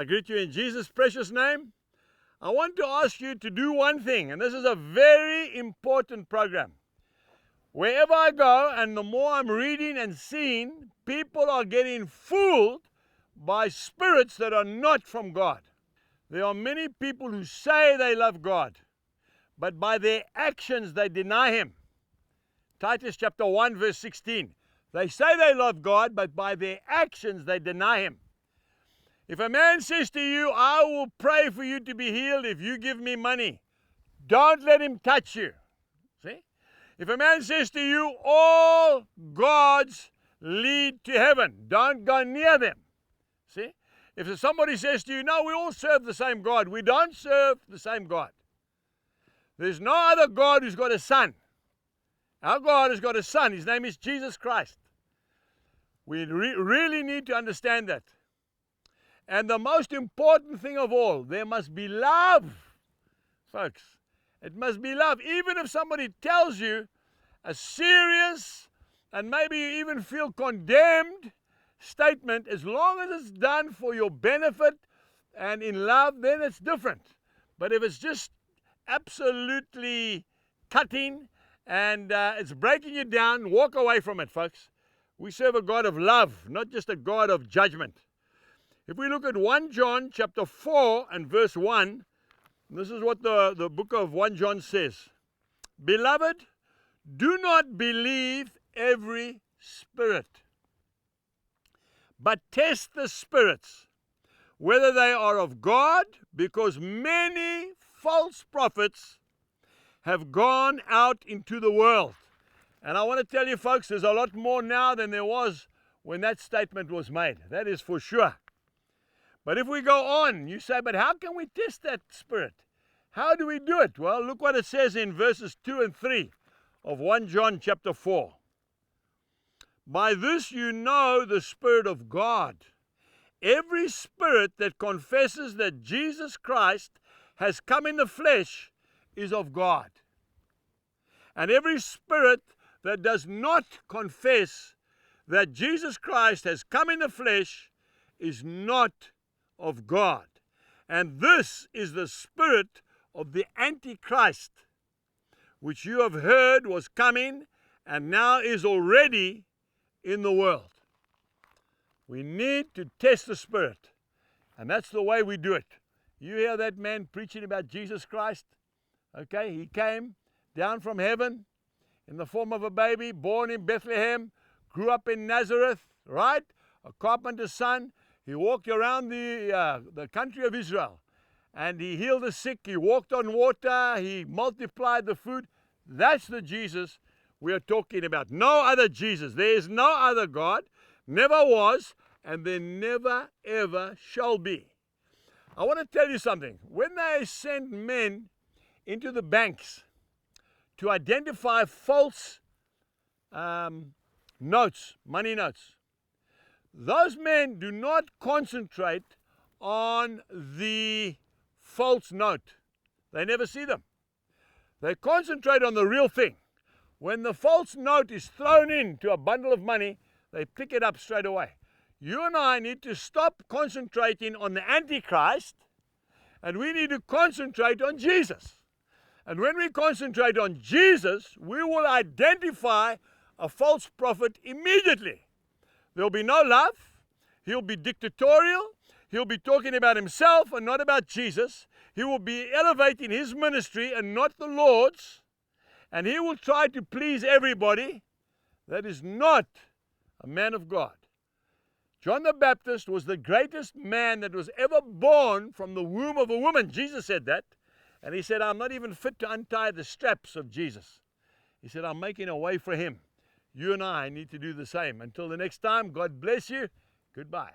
I greet you in Jesus' precious name. I want to ask you to do one thing, and this is a very important program. Wherever I go, and the more I'm reading and seeing, people are getting fooled by spirits that are not from God. There are many people who say they love God, but by their actions they deny Him. Titus chapter 1 verse 16. They say they love God, but by their actions they deny Him. If a man says to you, I will pray for you to be healed if you give me money, don't let him touch you. See? If a man says to you, all gods lead to heaven, don't go near them. See? If somebody says to you, no, we all serve the same God, we don't serve the same God. There's no other God who's got a son. Our God has got a son. His name is Jesus Christ. We really need to understand that. And the most important thing of all, there must be love, folks. It must be love. Even if somebody tells you a serious and maybe you even feel condemned statement, as long as it's done for your benefit and in love, then it's different. But if it's just absolutely cutting and it's breaking you down, walk away from it, folks. We serve a God of love, not just a God of judgment. If we look at 1 John chapter 4 and verse 1, this is what the book of 1 John says. Beloved, do not believe every spirit, but test the spirits, whether they are of God, because many false prophets have gone out into the world. And I want to tell you, folks, there's a lot more now than there was when that statement was made. That is for sure. But if we go on, you say, but how can we test that spirit? How do we do it? Well, look what it says in verses 2 and 3 of 1 John chapter 4. By this you know the Spirit of God. Every spirit that confesses that Jesus Christ has come in the flesh is of God. And every spirit that does not confess that Jesus Christ has come in the flesh is not of God. And this is the spirit of the Antichrist, which you have heard was coming and now is already in the world. We need to test the spirit, and that's the way we do it. You hear that man preaching about Jesus Christ? Okay, he came down from heaven in the form of a baby, born in Bethlehem, grew up in Nazareth, right? A carpenter's son. He walked around the country of Israel, and he healed the sick. He walked on water. He multiplied the food. That's the Jesus we are talking about. No other Jesus. There is no other God. Never was, and there never, ever shall be. I want to tell you something. When they send men into the banks to identify false notes, money notes, those men do not concentrate on the false note. They never see them. They concentrate on the real thing. When the false note is thrown into a bundle of money, they pick it up straight away. You and I need to stop concentrating on the Antichrist, and we need to concentrate on Jesus. And when we concentrate on Jesus, we will identify a false prophet immediately. There'll be no love. He'll be dictatorial. He'll be talking about himself and not about Jesus. He will be elevating his ministry and not the Lord's. And he will try to please everybody. That is not a man of God. John the Baptist was the greatest man that was ever born from the womb of a woman. Jesus said that. And he said, I'm not even fit to untie the straps of Jesus. He said, I'm making a way for him. You and I need to do the same. Until the next time, God bless you. Goodbye.